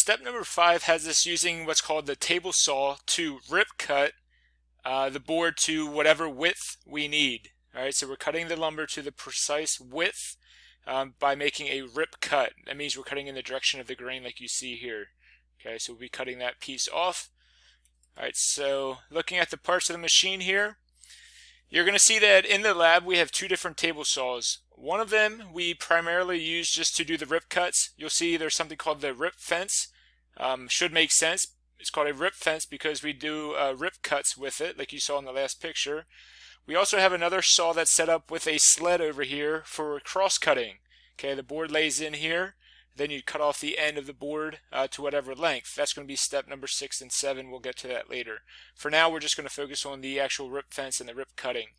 step number 5 has us using what's called the table saw to rip cut the board to whatever width we need. All right, so we're cutting the lumber to the precise width by making a rip cut. That means we're cutting in the direction of the grain like you see here. Okay, so we'll be cutting that piece off. All right, so looking at the parts of the machine here, you're going to see that in the lab we have 2 different table saws. One of them we primarily use just to do the rip cuts. You'll see there's something called the rip fence. Should make sense. It's called a rip fence because we do rip cuts with it, like you saw in the last picture. We also have another saw that's set up with a sled over here for cross cutting. Okay, the board lays in here, then you cut off the end of the board to whatever length. That's going to be step number 6 and 7. We'll get to that later. For now, we're just going to focus on the actual rip fence and the rip cutting.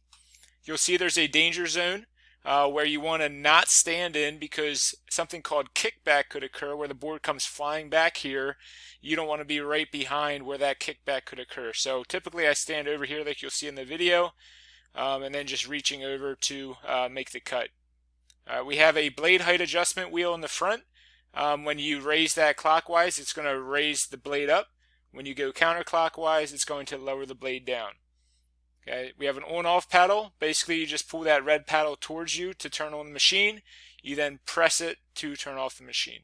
You'll see there's a danger zone where you want to not stand in because something called kickback could occur where the board comes flying back here. You don't want to be right behind where that kickback could occur. So typically I stand over here like you'll see in the video and then just reaching over to make the cut. We have a blade height adjustment wheel in the front. When you raise that clockwise, it's going to raise the blade up. When you go counterclockwise, it's going to lower the blade down. Okay, we have an on-off paddle. Basically, you just pull that red paddle towards you to turn on the machine. You then press it to turn off the machine.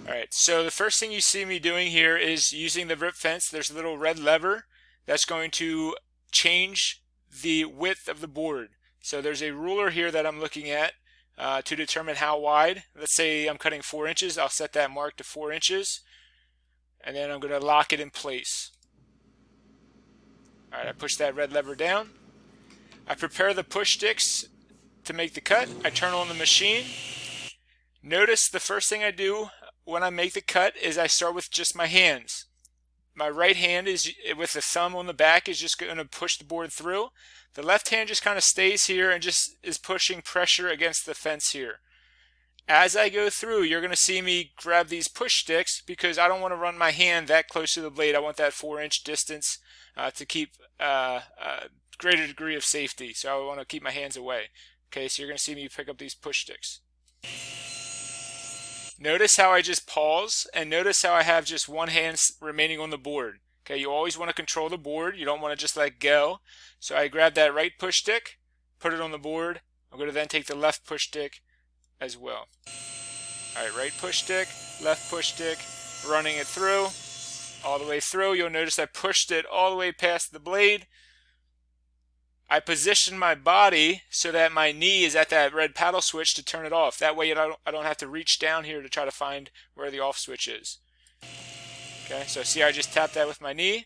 Alright, so the first thing you see me doing here is using the rip fence. There's a little red lever that's going to change the width of the board. So there's a ruler here that I'm looking at to determine how wide. Let's say I'm cutting 4 inches. I'll set that mark to 4 inches. And then I'm going to lock it in place. Alright, I push that red lever down. I prepare the push sticks to make the cut. I turn on the machine. Notice the first thing I do when I make the cut is I start with just my hands. My right hand is with the thumb on the back is just going to push the board through. The left hand just kind of stays here and just is pushing pressure against the fence here. As I go through, you're going to see me grab these push sticks because I don't want to run my hand that close to the blade. I want that 4-inch distance to keep a greater degree of safety. So I want to keep my hands away. Okay, so you're going to see me pick up these push sticks. Notice how I just pause, and notice how I have just one hand remaining on the board. Okay, you always want to control the board. You don't want to just let go. So I grab that right push stick, put it on the board. I'm going to then take the left push stick as well. Alright, right push stick, left push stick, running it through, all the way through. You'll notice I pushed it all the way past the blade. I position my body so that my knee is at that red paddle switch to turn it off. That way I don't have to reach down here to try to find where the off switch is. Okay, so see I just tapped that with my knee.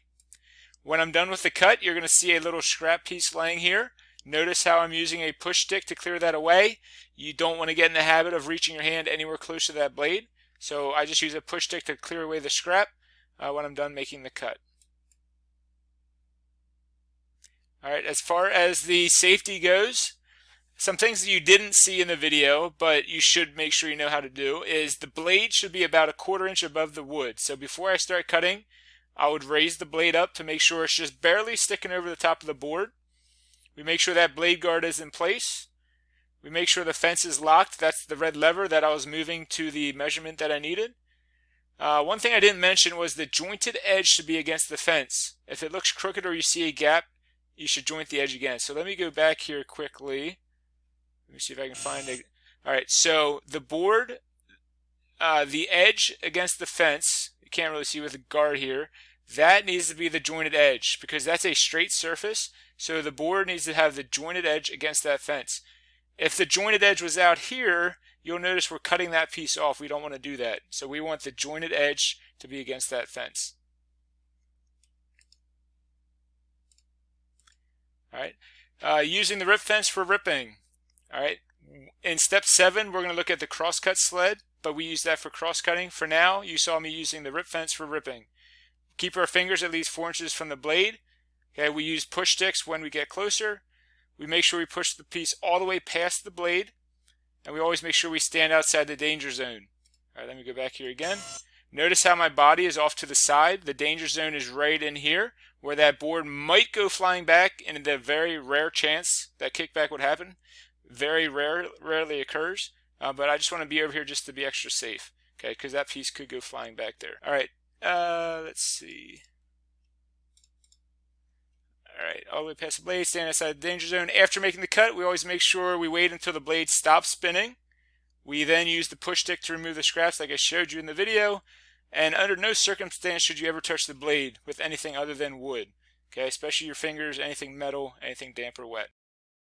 When I'm done with the cut, you're going to see a little scrap piece laying here. Notice how I'm using a push stick to clear that away. You don't want to get in the habit of reaching your hand anywhere close to that blade. So I just use a push stick to clear away the scrap when I'm done making the cut. Alright, as far as the safety goes, some things that you didn't see in the video, but you should make sure you know how to do, is the blade should be about 1/4 inch above the wood. So before I start cutting, I would raise the blade up to make sure it's just barely sticking over the top of the board. We make sure that blade guard is in place. We make sure the fence is locked. That's the red lever that I was moving to the measurement that I needed. One thing I didn't mention was the jointed edge should be against the fence. If it looks crooked or you see a gap, you should joint the edge again. So let me go back here quickly. Let me see if I can find it. Alright, so the board, the edge against the fence, you can't really see with the guard here, that needs to be the jointed edge because that's a straight surface. So the board needs to have the jointed edge against that fence. If the jointed edge was out here, you'll notice we're cutting that piece off. We don't want to do that. So we want the jointed edge to be against that fence. Alright, using the rip fence for ripping. Alright, in step 7 we're going to look at the crosscut sled, but we use that for cross cutting. For now, you saw me using the rip fence for ripping. Keep our fingers at least 4 inches from the blade. Okay, we use push sticks when we get closer. We make sure we push the piece all the way past the blade, and we always make sure we stand outside the danger zone. Alright, let me go back here again. Notice how my body is off to the side. The danger zone is right in here, where that board might go flying back in the very rare chance that kickback would happen. Very rarely occurs. but I just want to be over here just to be extra safe, okay, because that piece could go flying back there. All right, let's see. All right, all the way past the blade, stand outside the danger zone. After making the cut, we always make sure we wait until the blade stops spinning. We then use the push stick to remove the scraps like I showed you in the video. And under no circumstance should you ever touch the blade with anything other than wood. Okay, especially your fingers, anything metal, anything damp or wet.